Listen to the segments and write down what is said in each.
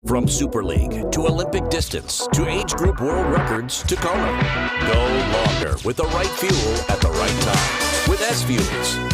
From Super League to Olympic distance to age group world records to Kona. Go longer with the right fuel at the right time with SFuels.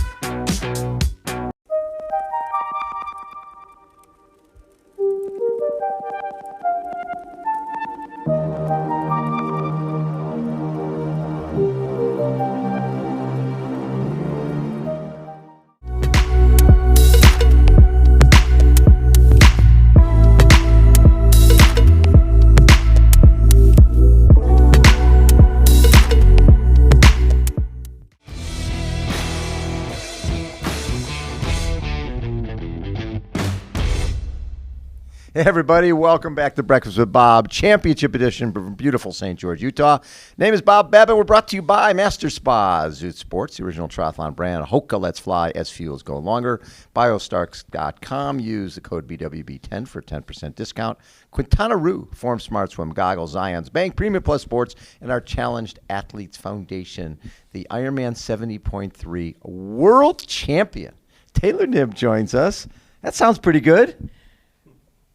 Hey everybody, welcome back to Breakfast with Bob, Championship Edition from beautiful St. George, Utah. Name is Bob Babbitt. We're brought to you by Master Spa, Zoot Sports, the original triathlon brand, HOKA, Let's Fly, SFuels, Go Longer, Biostarks.com. Use the code BWB10 for a 10% discount. Quintanaroo, Form Smart Swim Goggles, Zions Bank, Premium Plus Sports, and our Challenged Athletes Foundation, the Ironman 70.3 World Champion. Taylor Knibb joins us. That sounds pretty good.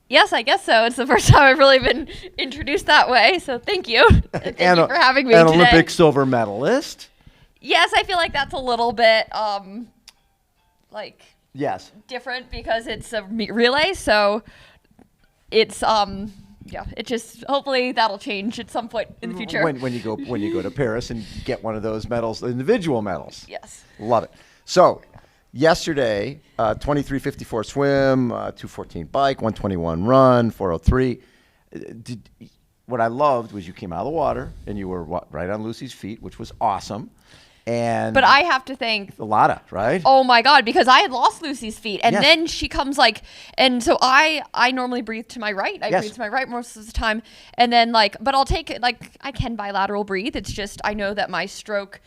Yes, I guess so. It's the first time I've really been introduced that way, so thank you. Thank you for having me today. An Olympic silver medalist. Yes, I feel like that's a little bit, yes, different because it's a relay, so it's, it just, hopefully that'll change at some point in the future. When you go to Paris and get one of those medals, individual medals. Yes. Love it. So, yesterday, 23:54 swim, 2:14 bike, 1:21 run, 4:03. What I loved was you came out of the water and you were right on Lucy's feet, which was awesome. But I have to thank Lotta, right? Oh my God, because I had lost Lucy's feet, and yes. then she comes and so I normally breathe to my right. I yes. breathe to my right most of the time, and then but I'll take it I can bilateral breathe. It's just I know that my stroke,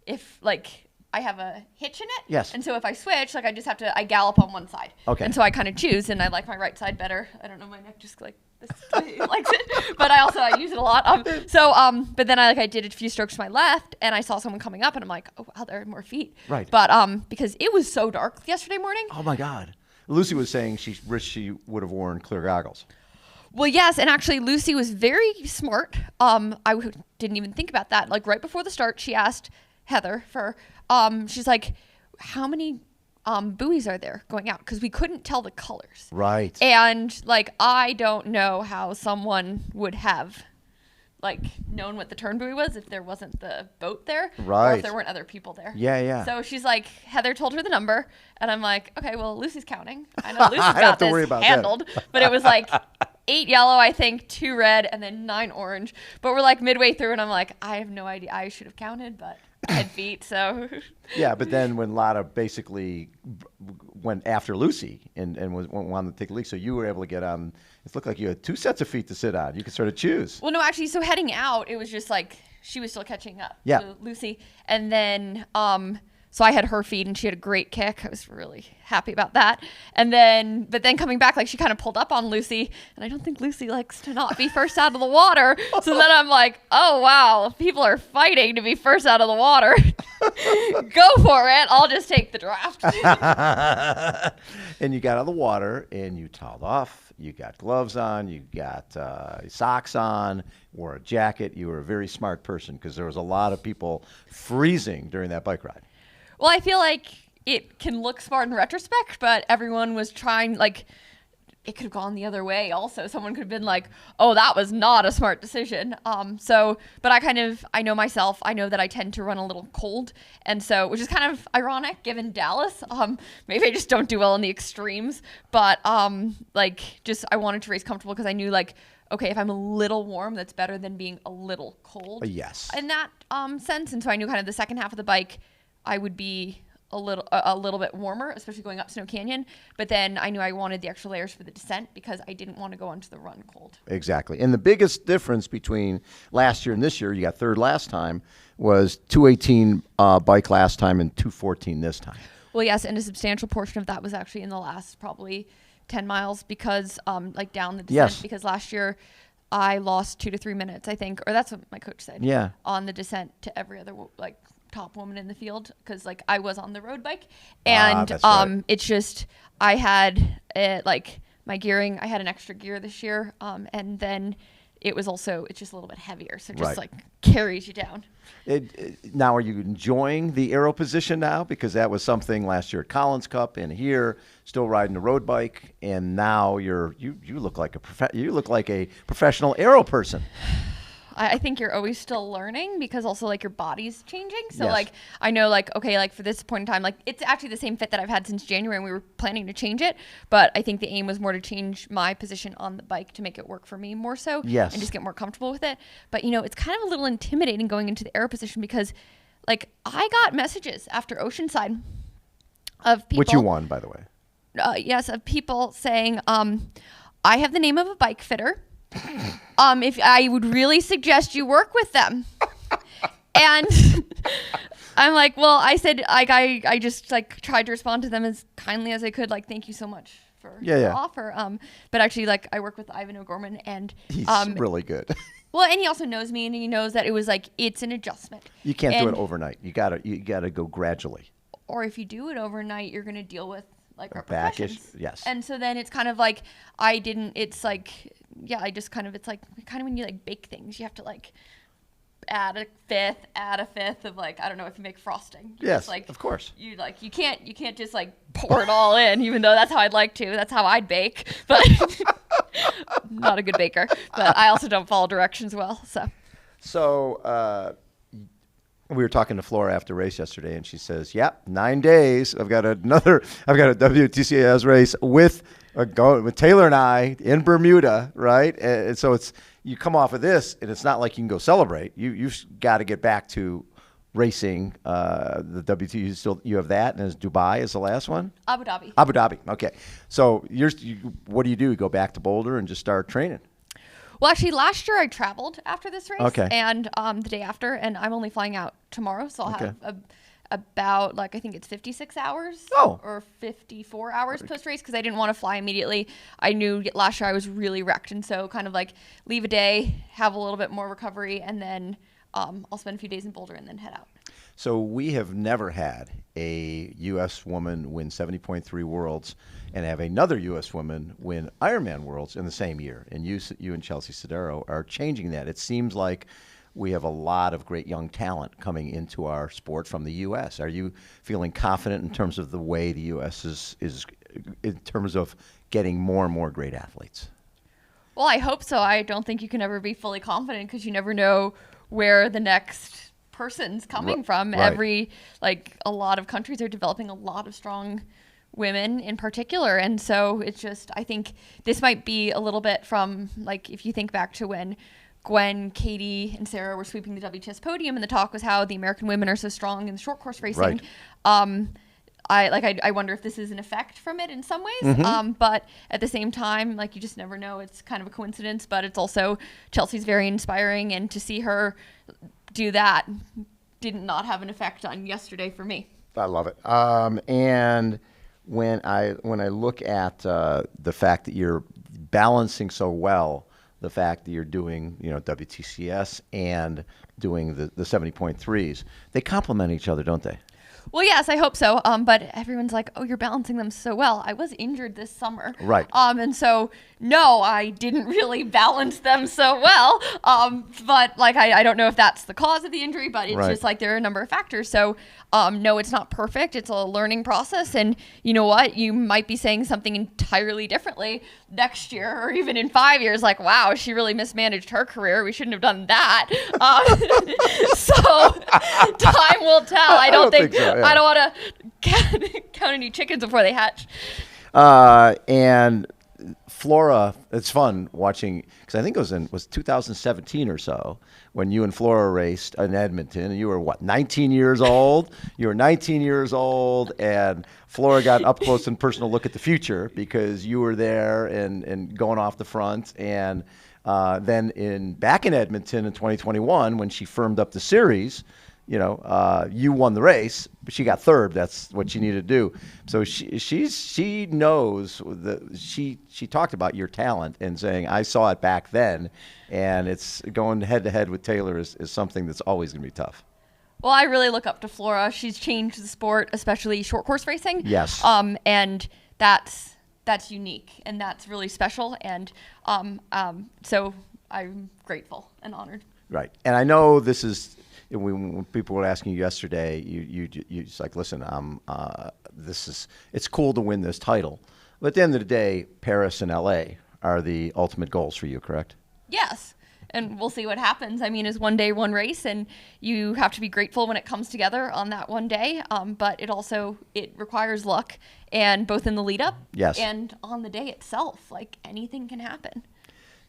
if I have a hitch in it. Yes. And so if I switch, I just have to, I gallop on one side. Okay. And so I kind of choose, and I like my right side better. I don't know, my neck just this likes it. But I use it a lot. But then I did a few strokes to my left, and I saw someone coming up, and I'm like, oh, wow, there are more feet. Right. But because it was so dark yesterday morning. Oh my God. Lucy was saying she wished she would have worn clear goggles. Well, yes, and actually Lucy was very smart. I didn't even think about that. Right before the start, she asked Heather she's like, how many buoys are there going out? Because we couldn't tell the colors. Right. And I don't know how someone would have known what the turn buoy was if there wasn't the boat there. Right. Or if there weren't other people there. Yeah, yeah. So she's like, Heather told her the number, and I'm like, okay, well, Lucy's counting. I know Lucy's got this handled. But it was 8 yellow, I think, 2 red, and then 9 orange. But we're midway through, and I'm like, I have no idea. I should have counted, but I had feet, so. Yeah, but then when Lotta basically went after Lucy and wanted to take a leak, so you were able to get on. It looked like you had 2 sets of feet to sit on. You could sort of choose. Well, no, actually, so heading out, it was just she was still catching up to Lucy. And then, so I had her feed, and she had a great kick. I was really happy about that. But then coming back, she kind of pulled up on Lucy, and I don't think Lucy likes to not be first out of the water. So then I'm like, oh, wow, people are fighting to be first out of the water. Go for it. I'll just take the draft. And you got out of the water, and you toweled off. You got gloves on. You got socks on, wore a jacket. You were a very smart person because there was a lot of people freezing during that bike ride. Well, I feel like it can look smart in retrospect, but everyone was trying, it could have gone the other way also. Someone could have been like, oh, that was not a smart decision. But I know myself. I know that I tend to run a little cold. And so, which is kind of ironic given Dallas. Maybe I just don't do well in the extremes. But, I wanted to race comfortable because I knew, okay, if I'm a little warm, that's better than being a little cold. Yes. In that sense. And so I knew kind of the second half of the bike, I would be a little bit warmer, especially going up Snow Canyon. But then I knew I wanted the extra layers for the descent because I didn't want to go onto the run cold. Exactly. And the biggest difference between last year and this year, you got third last time, was 218 bike last time and 214 this time. Well, yes, and a substantial portion of that was actually in the last probably 10 miles because down the descent. Yes. Because last year I lost 2 to 3 minutes, I think, or that's what my coach said. Yeah. On the descent to every other top woman in the field because I was on the road bike and that's right. it's just I had my gearing. I had an extra gear this year, and then it's just a little bit heavier, so it just like carries you down. Now, are you enjoying the aero position now? Because that was something last year at Collins Cup and here, still riding a road bike, and now you look like a professional aero person. I think you're always still learning because also like your body's changing. So Yes. like I know like okay, like for this point in time, like it's actually the same fit that I've had since January, and we were planning to change it, but I think the aim was more to change my position on the bike to make it work for me more so. Yes. And just get more comfortable with it. But it's kind of a little intimidating going into the aero position because like I got messages after Oceanside of people, Which you won, by the way. yes, of people saying, I have the name of a bike fitter. If I would really suggest you work with them. And I'm like, well, I said, like, I just like tried to respond to them as kindly as I could. Like, thank you so much for the offer. But actually, like, I work with Ivan O'Gorman, and He's really good. well, and he also knows me, and he knows that it was like, it's an adjustment. You can't do it overnight. You gotta go gradually. Or if you do it overnight, you're going to deal with like Backish, repercussions. yes. And so then it's kind of like, it's like when you like bake things, you have to like add a fifth of like, I don't know if you make frosting. Yes, like, of course. You can't just like pour it all in, even though that's how I'd like to. That's how I'd bake, but not a good baker. But I also don't follow directions well, so. So we were talking to Flora after race yesterday, and she says, "Yep, 9 days. I've got a WTCS race with Taylor and I in Bermuda, right? And so you come off of this, and it's not like you can go celebrate. You've got to get back to racing. The WT, you have that, and is Dubai is the last one. Abu Dhabi. Abu Dhabi. Okay. So what do? You go back to Boulder and just start training? Well, actually, last year I traveled after this race, Okay. and the day after, and I'm only flying out tomorrow, so I'll have about, like, I think it's 56 hours or 54 hours post-race, because I didn't want to fly immediately. I knew last year I was really wrecked, and so kind of like leave a day, have a little bit more recovery, and then I'll spend a few days in Boulder and then head out. So we have never had a U.S. woman win 70.3 Worlds and have another U.S. woman win Ironman Worlds in the same year. And you and Chelsea Sodaro are changing that. It seems like we have a lot of great young talent coming into our sport from the U.S. Are you feeling confident in terms of the way the U.S. is in terms of getting more and more great athletes? Well, I hope so. I don't think you can ever be fully confident because you never know where the next person's coming from. Right. A lot of countries are developing a lot of strong women in particular. And so it's just, I think this might be a little bit from, like, if you think back to when Gwen, Katie, and Sarah were sweeping the WTS podium, and the talk was how the American women are so strong in the short course racing. Right. I wonder if this is an effect from it in some ways. Mm-hmm. But at the same time, like, you just never know. It's kind of a coincidence, but it's also, Chelsea's very inspiring, and to see her do that did not have an effect on yesterday for me. I love it. And when I look at the fact that you're balancing so well, the fact that you're doing WTCS and doing the 70.3s, they complement each other, don't they? Well, yes, I hope so. But everyone's like, "Oh, you're balancing them so well." I was injured this summer, right? And so no, I didn't really balance them so well. But like, I don't know if that's the cause of the injury, but it's just like there are a number of factors. So no, it's not perfect. It's a learning process, and you know what? You might be saying something entirely differently next year, or even in 5 years. Like, wow, she really mismanaged her career. We shouldn't have done that. So time will tell. I don't think so. Yeah. I don't want to count any chickens before they hatch. And Flora, it's fun watching, because I think it was 2017 or so when you and Flora raced in Edmonton, and you were, 19 years old? You were 19 years old, and Flora got up close and personal look at the future because you were there and going off the front. And then back in Edmonton in 2021, when she firmed up the series, you won the race, but she got third. That's what she needed to do. So she knows she talked about your talent and saying, I saw it back then, and it's going head to head with Taylor is something that's always going to be tough. Well, I really look up to Flora. She's changed the sport, especially short course racing. Yes. And that's that's unique and that's really special. And so I'm grateful and honored. Right. And I know this is, when people were asking you yesterday, you it's like, listen, it's cool to win this title. But at the end of the day, Paris and LA are the ultimate goals for you, correct? Yes. And we'll see what happens. I mean, it's one day, one race, and you have to be grateful when it comes together on that one day. But it requires luck, and both in the lead up and on the day itself. Like, anything can happen.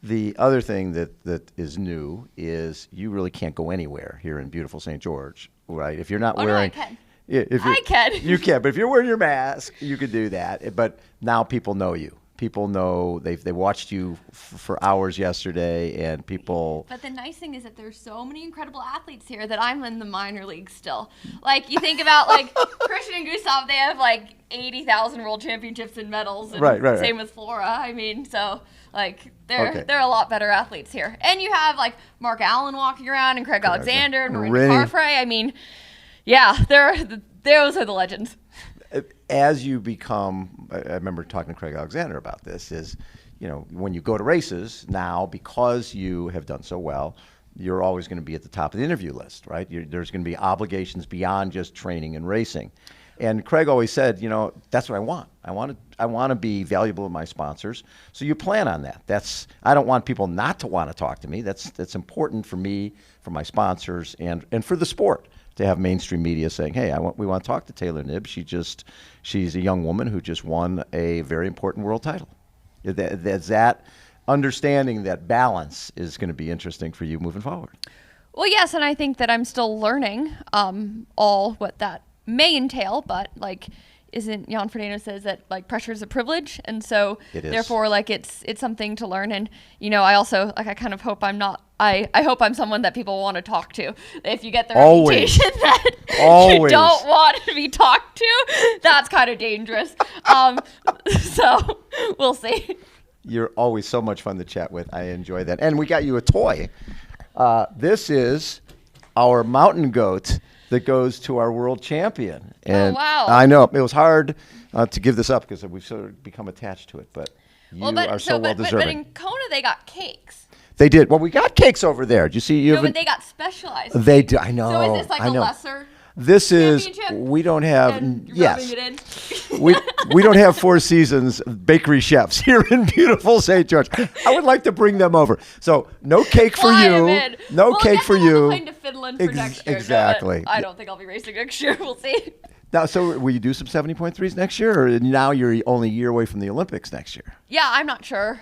The other thing that is new is you really can't go anywhere here in beautiful St. George, right? If you're not wearing... No, I can. I can. You can, but if you're wearing your mask, you could do that. But now people know you. People know they watched you for hours yesterday, and people. But the nice thing is that there's so many incredible athletes here that I'm in the minor leagues still. Like, you think about like Christian and Gustav, they have like 80,000 world championships and medals. And right. Same with Flora. I mean, so like they're a lot better athletes here. And you have like Mark Allen walking around and Craig Alexander and Marie Carfrey. I mean, yeah, those are the legends. As you become, I remember talking to Craig Alexander about this, is, when you go to races now, because you have done so well, you're always going to be at the top of the interview list, right? There's going to be obligations beyond just training and racing. And Craig always said, that's what I want. I want to be valuable to my sponsors. So you plan on that. I don't want people not to want to talk to me. That's important for me, for my sponsors, and for the sport, to have mainstream media saying, hey, we want to talk to Taylor Knibb. She's a young woman who just won a very important world title. That understanding, that balance is going to be interesting for you moving forward. Well, yes, and I think that I'm still learning all what that may entail, but like, isn't Jan Frodeno says that like pressure is a privilege, and so therefore like it's something to learn. And I also I kind of hope I'm not. I hope I'm someone that people want to talk to. If you get the reputation that you don't want to be talked to, that's kind of dangerous. So we'll see. You're always so much fun to chat with. I enjoy that. And we got you a toy. This is our mountain goat that goes to our world champion. And wow. I know it was hard to give this up because we've sort of become attached to it, but you are so well deserving. But in Kona they got cakes. They did. Well, we got cakes over there. Did you see? But they got specialized. They do. I know. So is this like a lesser? This is. We don't have. Yes. we don't have Four Seasons bakery chefs here in beautiful St. George. I would like to bring them over. So no cake for you. No cake for you. We'll to Finland for next year. Exactly. No, I don't think I'll be racing next year. We'll see. Now, so will you do some 70.3s next year, or now you're only a year away from the Olympics next year? Yeah, I'm not sure.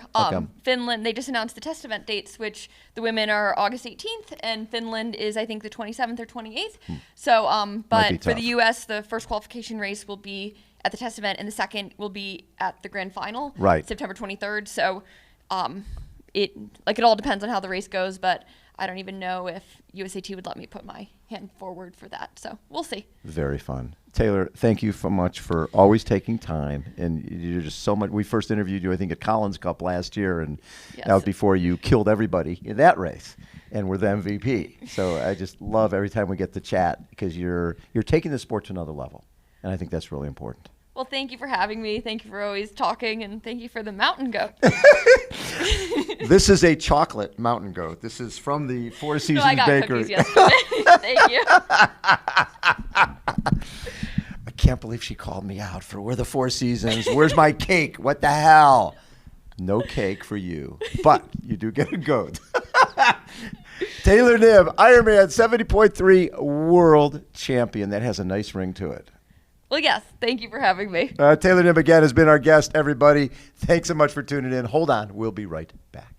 Finland, they just announced the test event dates, which the women are August 18th, and Finland is, I think, the 27th or 28th. So, but for the U.S., the first qualification race will be at the test event, and the second will be at the grand final, September 23rd. So, it all depends on how the race goes, but I don't even know if USAT would let me put my hand forward for that. So we'll see. Very fun. Taylor, thank you so much for always taking time. And you're just so much. We first interviewed you, I think, at Collins Cup last year. And that was before you killed everybody in that race and were the MVP. So I just love every time we get to chat because you're taking the sport to another level. And I think that's really important. Well, thank you for having me. Thank you for always talking, and thank you for the mountain goat. This is a chocolate mountain goat. This is from the Four Seasons I got Bakery. Cookies yesterday. Thank you. I can't believe she called me out for we're the Four Seasons. Where's my cake? What the hell? No cake for you, but you do get a goat. Taylor Knibb, Ironman 70.3 world champion. That has a nice ring to it. Well, yes. Thank you for having me. Taylor Knibb again has been our guest, everybody. Thanks so much for tuning in. Hold on. We'll be right back.